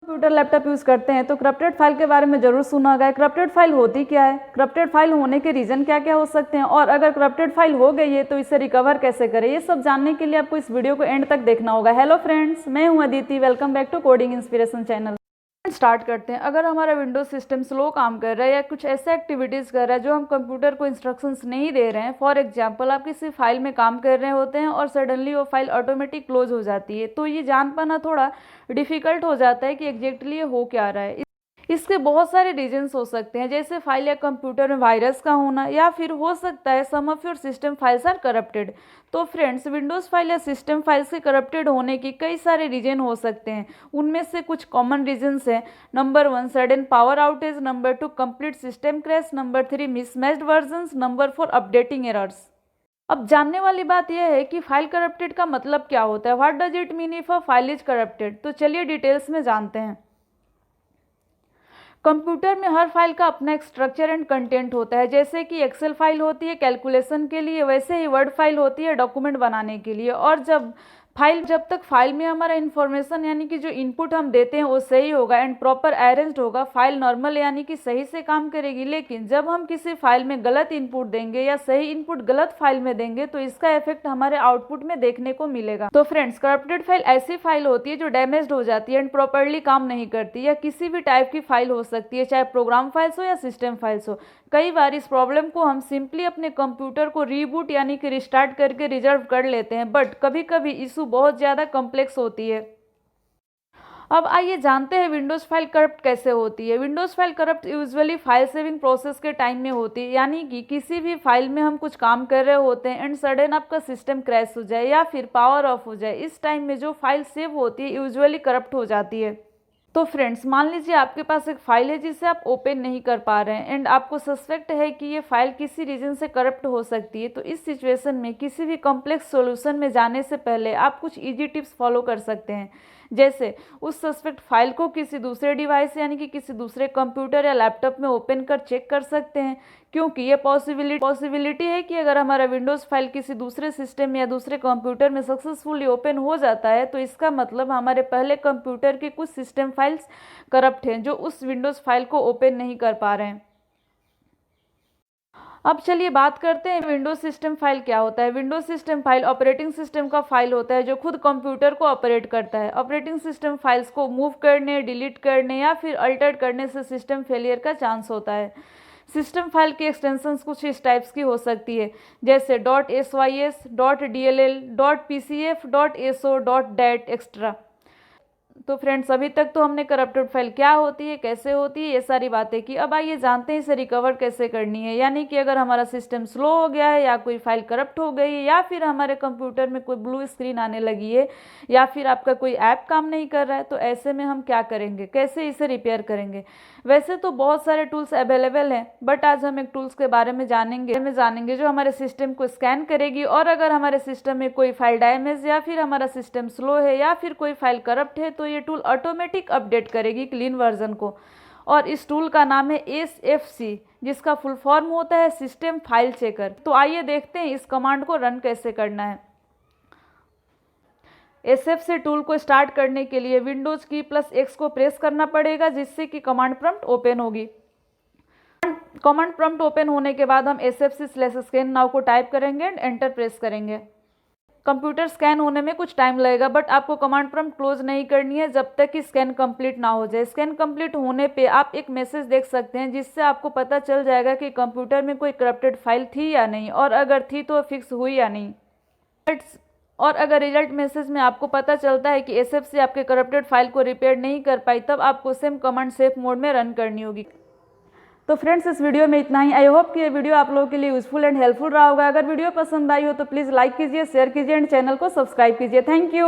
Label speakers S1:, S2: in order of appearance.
S1: Computer laptop use करते हैं तो करप्टेड फाइल के बारे में ज़रूर सुना होगा। करप्टेड फाइल होती क्या है, करप्टेड फाइल होने के रीज़न क्या क्या हो सकते हैं, और अगर करप्टेड फाइल हो गई है तो इसे रिकवर कैसे करें, ये सब जानने के लिए आपको इस वीडियो को एंड तक देखना होगा। हेलो फ्रेंड्स, मैं हूं Aditi, welcome back to coding inspiration channel. Start करते हैं। अगर हमारा विंडोज सिस्टम स्लो काम कर रहा है या कुछ ऐसे एक्टिविटीज़ कर रहा है जो हम कंप्यूटर को इंस्ट्रक्शंस नहीं दे रहे हैं, फॉर एग्जांपल आप किसी फाइल में काम कर रहे होते हैं और सडनली वो फाइल ऑटोमेटिक क्लोज हो जाती है, तो ये जान पाना थोड़ा डिफ़िकल्ट हो जाता है कि एग्जैक्टली ये हो क्या रहा है। इसके बहुत सारे रीजंस हो सकते हैं, जैसे फाइल या कंप्यूटर में वायरस का होना, या फिर हो सकता है some of your system files are corrupted. तो फ्रेंड्स, विंडोज़ फाइल या सिस्टम फाइल्स के करप्टेड होने की कई सारे रीजन हो सकते हैं। उनमें से कुछ कॉमन रीजंस हैं। Number 1, sudden power outage. Number 2, complete system crash. Number 3, mismatched versions. Number 4, updating errors. अब जानने वाली बात यह है कि फाइल करप्टेड का मतलब क्या होता है। What does it mean if a file is corrupted. तो चलिए डिटेल्स में जानते हैं। कंप्यूटर में हर फाइल का अपना एक स्ट्रक्चर एंड कंटेंट होता है। जैसे कि एक्सेल फाइल होती है कैलकुलेशन के लिए, वैसे ही वर्ड फाइल होती है डॉक्यूमेंट बनाने के लिए। और जब तक फाइल में हमारा इन्फॉर्मेशन यानी कि जो इनपुट हम देते हैं वो सही होगा एंड प्रॉपर अरेंज्ड होगा, फाइल नॉर्मल यानी कि सही से काम करेगी। लेकिन जब हम किसी फाइल में गलत इनपुट देंगे या सही इनपुट गलत फाइल में देंगे तो इसका इफेक्ट हमारे आउटपुट में देखने को मिलेगा। तो फ्रेंड्स, करप्टेड फाइल ऐसी फाइल होती है जो डैमेज्ड हो जाती है एंड प्रॉपरली काम नहीं करती, या किसी भी टाइप की फाइल हो सकती है, चाहे प्रोग्राम फाइल्स हो या सिस्टम फाइल्स हो। कई बार इस प्रॉब्लम को हम सिंपली अपने कंप्यूटर को रीबूट यानी कि रिस्टार्ट करके रिजॉल्व कर लेते हैं, बट कभी कभी इशू बहुत ज़्यादा कॉम्प्लेक्स होती है। अब आइए जानते हैं विंडोज़ फाइल करप्ट कैसे होती है। Windows file corrupt usually file saving process के टाइम में होती है, यानी कि किसी भी फाइल में हम कुछ काम कर रहे होते हैं एंड सडन आपका सिस्टम क्रैश हो जाए या फिर पावर ऑफ हो जाए, इस टाइम में जो फाइल सेव होती है यूजुअली करप्ट हो जाती है। तो फ्रेंड्स, मान लीजिए आपके पास एक फाइल है जिसे आप ओपन नहीं कर पा रहे हैं एंड आपको सस्पेक्ट है कि ये फाइल किसी रीजन से करप्ट हो सकती है। तो इस सिचुएशन में किसी भी कॉम्प्लेक्स सॉल्यूशन में जाने से पहले आप कुछ इजी टिप्स फॉलो कर सकते हैं। जैसे उस सस्पेक्ट फाइल को किसी दूसरे डिवाइस यानी कि किसी दूसरे कंप्यूटर या लैपटॉप में ओपन कर चेक कर सकते हैं, क्योंकि ये पॉसिबिलिटी है कि अगर हमारा विंडोज़ फाइल किसी दूसरे सिस्टम या दूसरे कंप्यूटर में सक्सेसफुली ओपन हो जाता है तो इसका मतलब हमारे पहले कंप्यूटर के कुछ सिस्टम फाइल्स करप्ट हैं जो उस विंडोज़ फाइल को ओपन नहीं कर पा रहे हैं। अब चलिए बात करते हैं विंडोज सिस्टम फाइल क्या होता है। Windows system file operating system का फाइल होता है जो खुद कंप्यूटर को ऑपरेट करता है। ऑपरेटिंग सिस्टम फाइल्स को मूव करने, डिलीट करने या फिर अल्टर करने से सिस्टम फेलियर का चांस होता है। सिस्टम फाइल की एक्सटेंशंस कुछ इस टाइप्स की हो सकती है, जैसे .sys, .dll, .pcf, .so, .dat extra. तो फ्रेंड्स, अभी तक तो हमने करप्टेड फाइल क्या होती है, कैसे होती है, ये सारी बातें की। अब आइए जानते हैं इसे रिकवर कैसे करनी है। यानी कि अगर हमारा सिस्टम स्लो हो गया है या कोई फाइल करप्ट हो गई है या फिर हमारे कंप्यूटर में कोई ब्लू स्क्रीन आने लगी है या फिर आपका कोई ऐप काम नहीं कर रहा है, तो ऐसे में हम क्या करेंगे, कैसे इसे रिपेयर करेंगे। वैसे तो बहुत सारे टूल्स अवेलेबल हैं, बट आज हम एक टूल्स के बारे में जानेंगे जो हमारे सिस्टम को स्कैन करेगी, और अगर हमारे सिस्टम में कोई फाइल डैमेज या फिर हमारा सिस्टम स्लो है या फिर कोई फाइल करप्ट है तो ये टूल ऑटोमेटिक अपडेट करेगी क्लीन वर्जन को। और इस टूल का नाम है SFC, जिसका फुल फॉर्म होता है सिस्टम फाइल चेकर। तो आइए देखते हैं इस कमांड को रन कैसे करना है। SFC टूल को स्टार्ट करने के लिए विंडोज की +X को प्रेस करना पड़ेगा, जिससे कि कमांड प्रॉम्प्ट ओपन होगी। कमांड प्रॉम्प्ट ओपन होने के बाद हम SFC/scan नाउ को टाइप करेंगे एंड एंटर प्रेस करेंगे। कंप्यूटर स्कैन होने में कुछ टाइम लगेगा, बट आपको कमांड प्रॉम्प्ट क्लोज नहीं करनी है जब तक कि स्कैन कंप्लीट ना हो जाए। स्कैन कंप्लीट होने पे आप एक मैसेज देख सकते हैं जिससे आपको पता चल जाएगा कि कंप्यूटर में कोई करप्टेड फाइल थी या नहीं, और अगर थी तो फिक्स हुई या नहीं। और अगर रिजल्ट मैसेज में आपको पता चलता है कि SFC आपके करप्टेड फाइल को रिपेयर नहीं कर पाई, तब आपको सेम कमांड सेफ मोड में रन करनी होगी। तो फ्रेंड्स, इस वीडियो में इतना ही। आई होप कि ये वीडियो आप लोगों के लिए यूजफुल एंड हेल्पफुल रहा होगा। अगर वीडियो पसंद आई हो तो प्लीज़ लाइक कीजिए, शेयर कीजिए एंड चैनल को सब्सक्राइब कीजिए। Thank you.